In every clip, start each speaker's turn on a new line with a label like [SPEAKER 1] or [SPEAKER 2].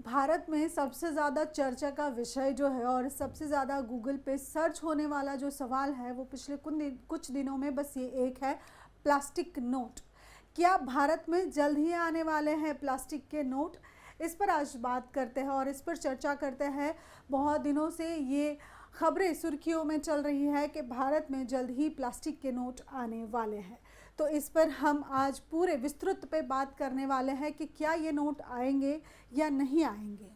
[SPEAKER 1] भारत में सबसे ज़्यादा चर्चा का विषय जो है और सबसे ज़्यादा गूगल पे सर्च होने वाला जो सवाल है वो पिछले कुछ दिनों में बस ये एक है, प्लास्टिक नोट। क्या भारत में जल्द ही आने वाले हैं प्लास्टिक के नोट? इस पर आज बात करते हैं और इस पर चर्चा करते हैं। बहुत दिनों से ये खबरें सुर्खियों में चल रही है कि भारत में जल्द ही प्लास्टिक के नोट आने वाले हैं। तो इस पर हम आज पूरे विस्तृत पे बात करने वाले हैं कि क्या ये नोट आएंगे या नहीं आएंगे।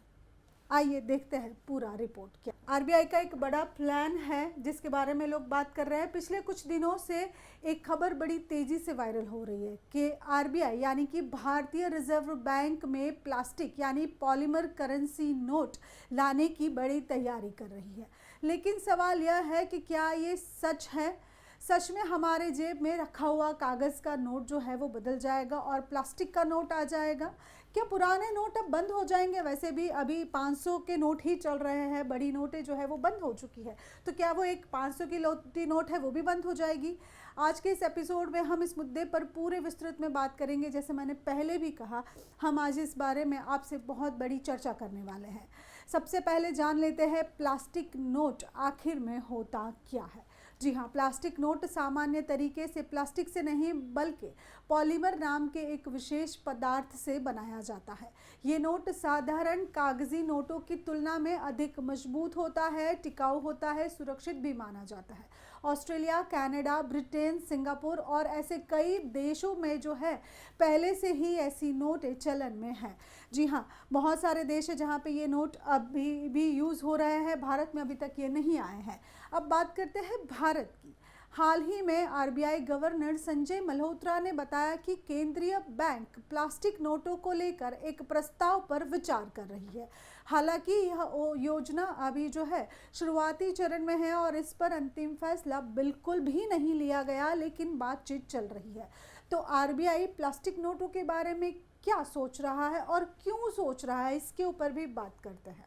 [SPEAKER 1] आइए देखते हैं पूरा रिपोर्ट। क्या आरबीआई का एक बड़ा प्लान है जिसके बारे में लोग बात कर रहे हैं। पिछले कुछ दिनों से एक खबर बड़ी तेजी से वायरल हो रही है कि आरबीआई यानी कि भारतीय रिजर्व बैंक में प्लास्टिक यानी पॉलीमर करेंसी नोट लाने की बड़ी तैयारी कर रही है। लेकिन सवाल यह है कि क्या ये सच है? सच में हमारे जेब में रखा हुआ कागज़ का नोट जो है वो बदल जाएगा और प्लास्टिक का नोट आ जाएगा? क्या पुराने नोट अब बंद हो जाएंगे? वैसे भी अभी 500 के नोट ही चल रहे हैं, बड़ी नोटें जो है वो बंद हो चुकी है। तो क्या वो एक 500 की नोट है वो भी बंद हो जाएगी? आज के इस एपिसोड में हम इस मुद्दे पर पूरे विस्तृत में बात करेंगे। जैसे मैंने पहले भी कहा, हम आज इस बारे में आपसे बहुत बड़ी चर्चा करने वाले हैं। सबसे पहले जान लेते हैं प्लास्टिक नोट आखिर में होता क्या है। जी हाँ, प्लास्टिक नोट सामान्य तरीके से प्लास्टिक से नहीं बल्कि पॉलीमर नाम के एक विशेष पदार्थ से बनाया जाता है। ये नोट साधारण कागजी नोटों की तुलना में अधिक मजबूत होता है, टिकाऊ होता है, सुरक्षित भी माना जाता है। ऑस्ट्रेलिया, कनाडा, ब्रिटेन, सिंगापुर और ऐसे कई देशों में जो है पहले से ही ऐसी नोटें चलन में हैं। जी हाँ, बहुत सारे देश हैं जहाँ पे ये नोट अभी भी यूज़ हो रहे हैं। भारत में अभी तक ये नहीं आए हैं। अब बात करते हैं भारत की। हाल ही में आरबीआई गवर्नर संजय मल्होत्रा ने बताया कि केंद्रीय बैंक प्लास्टिक नोटों को लेकर एक प्रस्ताव पर विचार कर रही है। हालांकि यह योजना अभी जो है शुरुआती चरण में है और इस पर अंतिम फैसला बिल्कुल भी नहीं लिया गया, लेकिन बातचीत चल रही है। तो आरबीआई प्लास्टिक नोटों के बारे में क्या सोच रहा है और क्यों सोच रहा है, इसके ऊपर भी बात करते हैं।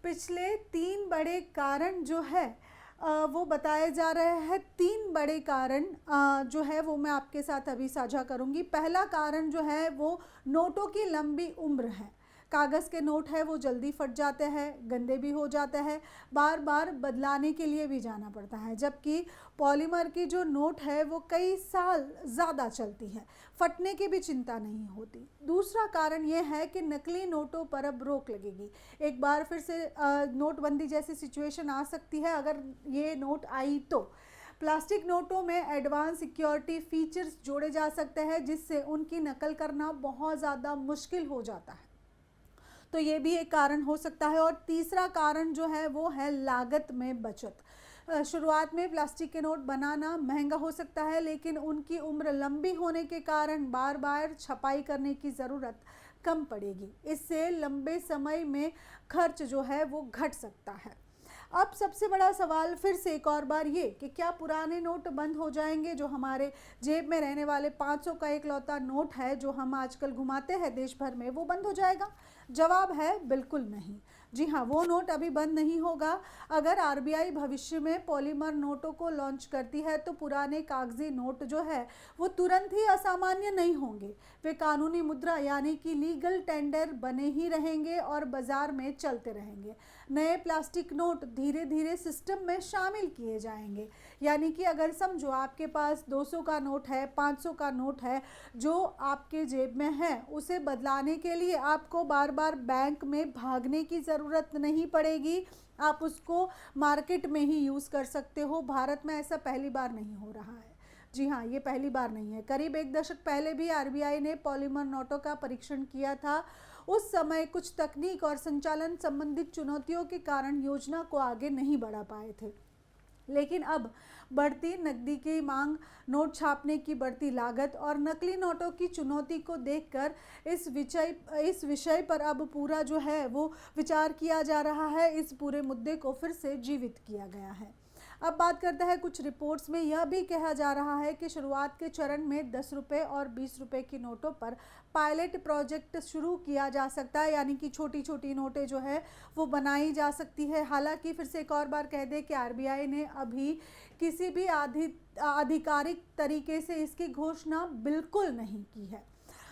[SPEAKER 1] पिछले 3 बड़े कारण जो है वो बताए जा रहे हैं। 3 बड़े कारण जो है वो मैं आपके साथ अभी साझा करूंगी। पहला कारण जो है वो नोटों की लंबी उम्र है। कागज़ के नोट है वो जल्दी फट जाते हैं, गंदे भी हो जाते हैं, बार बार बदलाने के लिए भी जाना पड़ता है। जबकि पॉलीमर की जो नोट है वो कई साल ज़्यादा चलती है, फटने की भी चिंता नहीं होती। दूसरा कारण ये है कि नकली नोटों पर अब रोक लगेगी। एक बार फिर से नोटबंदी जैसी सिचुएशन आ सकती है। अगर ये नोट आई तो प्लास्टिक नोटों में एडवांस सिक्योरिटी फीचर्स जोड़े जा सकते हैं जिससे उनकी नकल करना बहुत ज़्यादा मुश्किल हो जाता है। तो ये भी एक कारण हो सकता है। और तीसरा कारण जो है वो है लागत में बचत। शुरुआत में प्लास्टिक के नोट बनाना महंगा हो सकता है, लेकिन उनकी उम्र लंबी होने के कारण बार बार छपाई करने की ज़रूरत कम पड़ेगी। इससे लंबे समय में खर्च जो है वो घट सकता है। अब सबसे बड़ा सवाल फिर से एक और बार ये कि क्या पुराने नोट बंद हो जाएंगे? जो हमारे जेब में रहने वाले 500 का एकलौता नोट है जो हम आजकल घुमाते हैं देश भर में, वो बंद हो जाएगा? जवाब है बिल्कुल नहीं। जी हाँ, वो नोट अभी बंद नहीं होगा। अगर आरबीआई भविष्य में पॉलीमर नोटों को लॉन्च करती है तो पुराने कागजी नोट जो है वो तुरंत ही असामान्य नहीं होंगे। वे कानूनी मुद्रा यानी कि लीगल टेंडर बने ही रहेंगे और बाजार में चलते रहेंगे। नए प्लास्टिक नोट धीरे धीरे सिस्टम में शामिल किए जाएंगे। यानी कि अगर समझो आपके पास 200 का नोट है, 500 का नोट है जो आपके जेब में है, उसे बदलाने के लिए आपको बार बार बैंक में भागने की ज़रूरत नहीं पड़ेगी। आप उसको मार्केट में ही यूज़ कर सकते हो। भारत में ऐसा पहली बार नहीं हो रहा है। जी हाँ, ये पहली बार नहीं है। करीब 1 दशक पहले भी आरबीआई ने पॉलीमर नोटों का परीक्षण किया था। उस समय कुछ तकनीक और संचालन संबंधित चुनौतियों के कारण योजना को आगे नहीं बढ़ा पाए थे। लेकिन अब बढ़ती नकदी की मांग, नोट छापने की बढ़ती लागत और नकली नोटों की चुनौती को देखकर इस विषय पर अब पूरा जो है वो विचार किया जा रहा है। इस पूरे मुद्दे को फिर से जीवित किया गया है। अब बात करते हैं, कुछ रिपोर्ट्स में यह भी कहा जा रहा है कि शुरुआत के चरण में 10 रुपये और 20 रुपये की नोटों पर पायलट प्रोजेक्ट शुरू किया जा सकता है। यानी कि छोटी छोटी नोटें जो है वो बनाई जा सकती है। हालांकि फिर से एक और बार कह दें कि आरबीआई ने अभी किसी भी आधिकारिक तरीके से इसकी घोषणा बिल्कुल नहीं की है।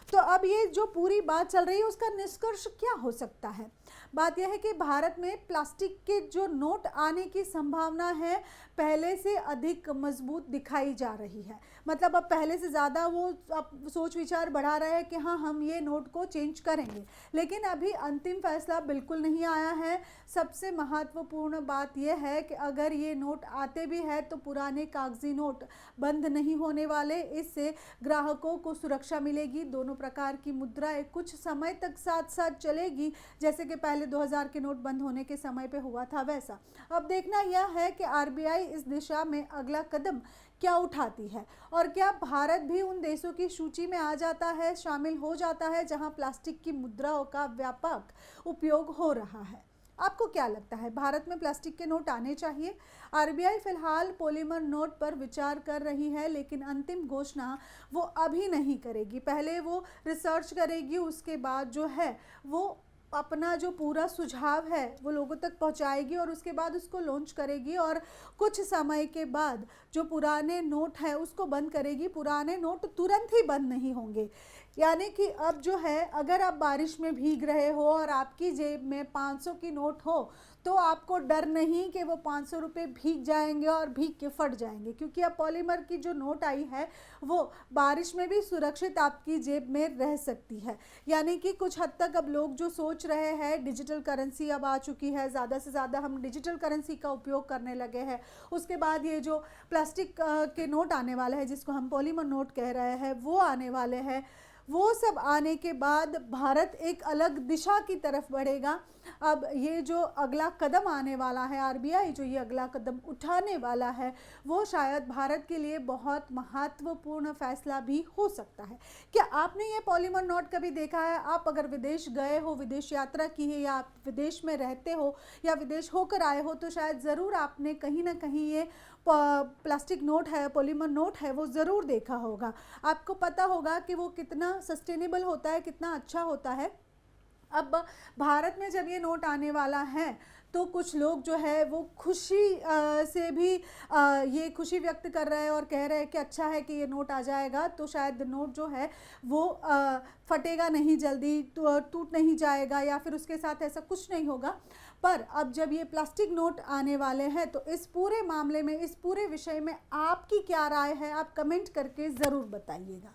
[SPEAKER 1] तो अब ये जो पूरी बात चल रही है उसका निष्कर्ष क्या हो सकता है? बात यह है कि भारत में प्लास्टिक के जो नोट आने की संभावना है पहले से अधिक मजबूत दिखाई जा रही है। मतलब अब पहले से ज़्यादा वो अब सोच विचार बढ़ा रहे हैं कि हाँ हम ये नोट को चेंज करेंगे, लेकिन अभी अंतिम फैसला बिल्कुल नहीं आया है। सबसे महत्वपूर्ण बात यह है कि अगर ये नोट आते भी हैं तो पुराने कागजी नोट बंद नहीं होने वाले। इससे ग्राहकों को सुरक्षा मिलेगी। दोनों प्रकार की मुद्राएं कुछ समय तक साथ साथ चलेगी, जैसे कि पहले 2000 के नोट बंद होने के समय पे हुआ था वैसा। अब देखना यह है कि आरबीआई इस दिशा में अगला कदम क्या उठाती है और क्या भारत भी उन देशों की सूची में आ जाता है, शामिल हो जाता है जहां प्लास्टिक की मुद्राओं का व्यापक उपयोग हो रहा है। आपको क्या लगता है, भारत में प्लास्टिक के नोट आने चाहिए? आरबीआई फिलहाल पॉलीमर नोट पर विचार कर रही है, लेकिन अंतिम घोषणा वो अभी नहीं करेगी। पहले वो रिसर्च करेगी, उसके बाद जो है वो अपना जो पूरा सुझाव है वो लोगों तक पहुंचाएगी और उसके बाद उसको लॉन्च करेगी और कुछ समय के बाद जो पुराने नोट है उसको बंद करेगी। पुराने नोट तुरंत ही बंद नहीं होंगे। यानी कि अब जो है, अगर आप बारिश में भीग रहे हो और आपकी जेब में 500 की नोट हो तो आपको डर नहीं कि वो 500 रुपये भीग जाएंगे और भीग के फट जाएंगे, क्योंकि अब पॉलीमर की जो नोट आई है वो बारिश में भी सुरक्षित आपकी जेब में रह सकती है। यानी कि कुछ हद तक अब लोग जो सोच रहे हैं, डिजिटल करेंसी अब आ चुकी है, ज़्यादा से ज़्यादा हम डिजिटल करेंसी का उपयोग करने लगे हैं। उसके बाद ये जो प्लास्टिक के नोट आने वाले हैं, जिसको हम पॉलीमर नोट कह रहे हैं, वो आने वाले हैं। वो सब आने के बाद भारत एक अलग दिशा की तरफ बढ़ेगा। अब ये जो अगला कदम आने वाला है, आरबीआई जो ये अगला कदम उठाने वाला है, वो शायद भारत के लिए बहुत महत्वपूर्ण फैसला भी हो सकता है। क्या आपने ये पॉलीमर नोट कभी देखा है? आप अगर विदेश गए हो, विदेश यात्रा की है, या आप विदेश में रहते हो या विदेश होकर आए हो, तो शायद ज़रूर आपने कहीं ना कहीं ये प्लास्टिक नोट है, पॉलीमर नोट है, वो ज़रूर देखा होगा। आपको पता होगा कि वो कितना सस्टेनेबल होता है, कितना अच्छा होता है। अब भारत में जब ये नोट आने वाला है तो कुछ लोग जो है वो खुशी से भी ये खुशी व्यक्त कर रहे हैं और कह रहे हैं कि अच्छा है कि ये नोट आ जाएगा, तो शायद नोट जो है वो फटेगा नहीं, जल्दी टूट नहीं जाएगा, या फिर उसके साथ ऐसा कुछ नहीं होगा। पर अब जब ये प्लास्टिक नोट आने वाले हैं तो इस पूरे मामले में, इस पूरे विषय में आपकी क्या राय है? आप कमेंट करके ज़रूर बताइएगा।